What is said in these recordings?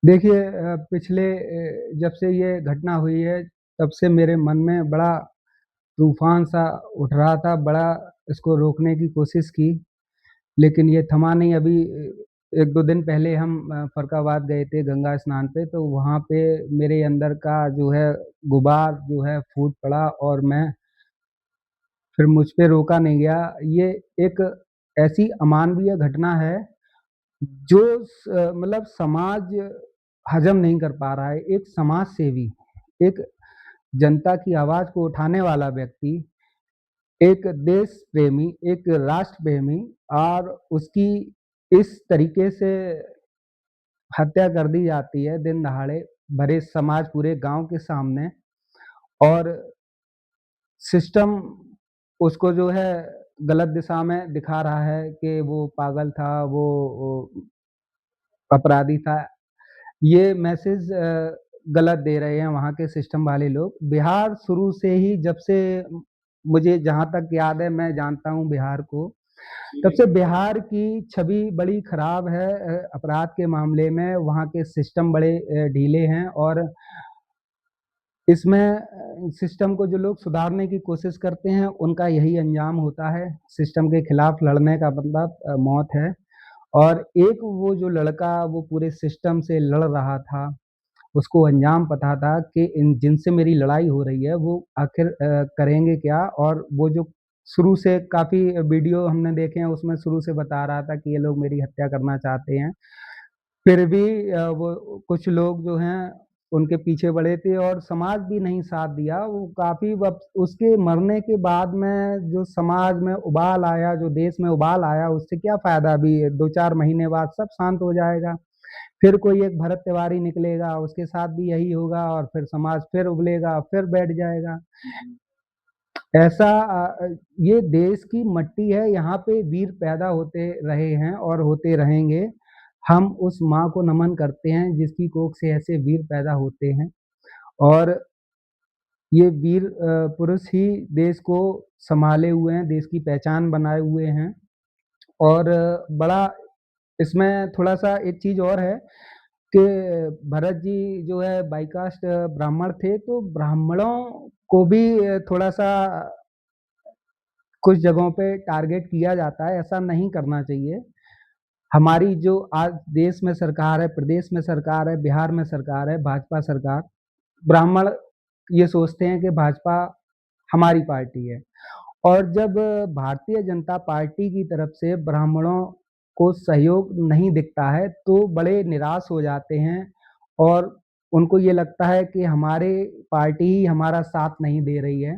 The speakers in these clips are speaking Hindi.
देखिए पिछले जब से ये घटना हुई है, तब से मेरे मन में बड़ा तूफ़ान-सा उठ रहा था, बड़ा इसको रोकने की कोशिश की, लेकिन ये थमा नहीं। अभी 1-2 दिन पहले हम फ़रकाबाद गए थे गंगा स्नान पे, तो वहाँ पे मेरे अंदर का जो है गुबार जो है फूट पड़ा और मैं फिर मुझ पे रोका नहीं गया। ये एक ऐसी अमानवीय घटना है जो मतलब समाज हज़म नहीं कर पा रहा है। एक समाज सेवी, एक जनता की आवाज़ को उठाने वाला व्यक्ति, एक देश प्रेमी, एक राष्ट्र प्रेमी और उसकी इस तरीके से हत्या कर दी जाती है दिन दहाड़े, भरे समाज पूरे गाँव के सामने और सिस्टम उसको जो है गलत दिशा में दिखा रहा है कि वो पागल था, वो अपराधी था। ये मैसेज गलत दे रहे हैं वहाँ के सिस्टम वाले लोग। बिहार शुरू से ही जब से मुझे जहाँ तक याद है मैं जानता हूँ बिहार को, तब से बिहार की छवि बड़ी खराब है अपराध के मामले में। वहाँ के सिस्टम बड़े ढीले हैं और इसमें सिस्टम को जो लोग सुधारने की कोशिश करते हैं, उनका यही अंजाम होता है। सिस्टम के खिलाफ लड़ने का मतलब मौत है। और एक वो जो लड़का वो पूरे सिस्टम से लड़ रहा था, उसको अंजाम पता था कि इन जिनसे मेरी लड़ाई हो रही है वो आखिर करेंगे क्या। और वो जो शुरू से काफ़ी वीडियो हमने देखे हैं उसमें शुरू से बता रहा था कि ये लोग मेरी हत्या करना चाहते हैं। फिर भी वो कुछ लोग जो हैं उनके पीछे पड़े थे और समाज भी नहीं साथ दिया। वो काफ़ी वक़्त उसके मरने के बाद में जो समाज में उबाल आया, जो देश में उबाल आया, उससे क्या फ़ायदा। अभी 2-4 महीने बाद सब शांत हो जाएगा। फिर कोई एक भरत तिवारी निकलेगा, उसके साथ भी यही होगा और फिर समाज फिर उबलेगा, फिर बैठ जाएगा। ऐसा ये देश की मट्टी है, यहाँ पे वीर पैदा होते रहे हैं और होते रहेंगे। हम उस माँ को नमन करते हैं जिसकी कोख से ऐसे वीर पैदा होते हैं और ये वीर पुरुष ही देश को सँभाले हुए हैं, देश की पहचान बनाए हुए हैं। और बड़ा इसमें थोड़ा-सा एक चीज़ और है कि भरत जी जो है बाई कास्ट ब्राह्मण थे, तो ब्राह्मणों को भी थोड़ा-सा कुछ जगहों पे टारगेट किया जाता है, ऐसा नहीं करना चाहिए। हमारी जो आज देश में सरकार है, प्रदेश में सरकार है, बिहार में सरकार है, भाजपा सरकार, ब्राह्मण ये सोचते हैं कि भाजपा हमारी पार्टी है। और जब भारतीय जनता पार्टी की तरफ से ब्राह्मणों को सहयोग नहीं दिखता है, तो बड़े निराश हो जाते हैं और उनको ये लगता है कि हमारे पार्टी ही हमारा साथ नहीं दे रही है,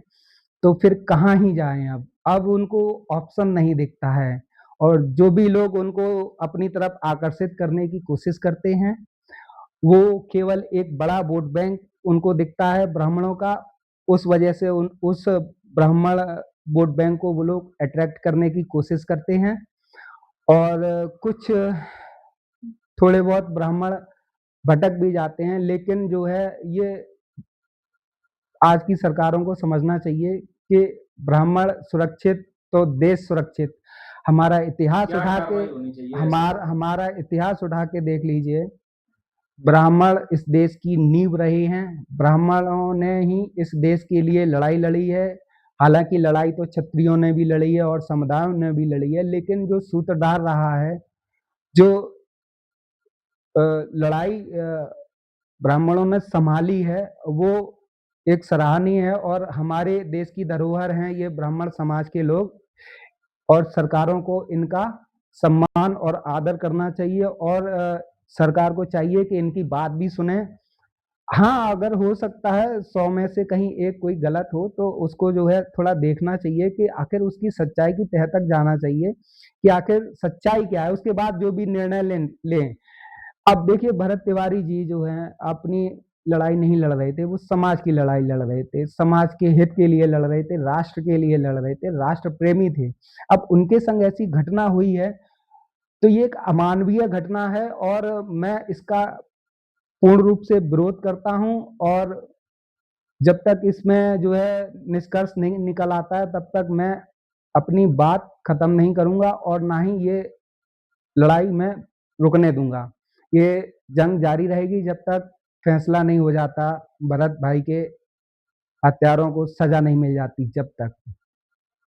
तो फिर कहाँ ही जाएँ अब। अब उनको ऑप्शन नहीं दिखता है और जो भी लोग उनको अपनी तरफ आकर्षित करने की कोशिश करते हैं, वो केवल एक बड़ा वोट बैंक उनको दिखता है ब्राह्मणों का, उस वजह से उस ब्राह्मण वोट बैंक को वो लोग अट्रैक्ट करने की कोशिश करते हैं और कुछ थोड़े बहुत ब्राह्मण भटक भी जाते हैं, लेकिन जो है ये आज की सरकारों को समझना चाहिए कि ब्राह्मण सुरक्षित तो देश सुरक्षित। हमारा इतिहास क्या उठा के कार्रवाई होनी चाहिए ऐसे में? हमारा इतिहास उठा के देख लीजिए। ब्राह्मण इस देश की नींव रहे हैं, ब्राह्मणों ने ही इस देश के लिए लड़ाई लड़ी है। हालाँकि लड़ाई तो क्षत्रियों ने भी लड़ी है और समुदायों ने भी लड़ी है, लेकिन जो सूत्रधार रहा है, जो लड़ाई ब्राह्मणों ने सँभाली है, वो एक सराहनीय है और हमारे देश की धरोहर हैं ये ब्राह्मण समाज के लोग और सरकारों को इनका सम्मान और आदर करना चाहिए और सरकार को चाहिए कि इनकी बात भी सुने। हाँ, अगर हो सकता है 100 में से कहीं एक कोई गलत हो तो उसको जो है थोड़ा देखना चाहिए कि आखिर उसकी सच्चाई की तह तक जाना चाहिए कि आखिर सच्चाई क्या है, उसके बाद जो भी निर्णय लें। अब देखिए भरत तिवारी जी जो हैं अपनी लड़ाई नहीं लड़ रहे थे, वो समाज की लड़ाई लड़ रहे थे, समाज के हित के लिए लड़ रहे थे, राष्ट्र के लिए लड़ रहे थे, राष्ट्र प्रेमी थे। अब उनके संग ऐसी घटना हुई है, तो ये एक अमानवीय घटना है और मैं इसका पूर्ण रूप से विरोध करता हूँ और जब तक इसमें जो है निष्कर्ष नहीं निकल आता है, तब तक मैं अपनी बात खत्म नहीं करूँगा और ना ही ये लड़ाई मैं रुकने दूँगा। ये जंग जारी रहेगी जब तक फैसला नहीं हो जाता भरत भाई के हत्यारों को सज़ा नहीं मिल जाती जब तक।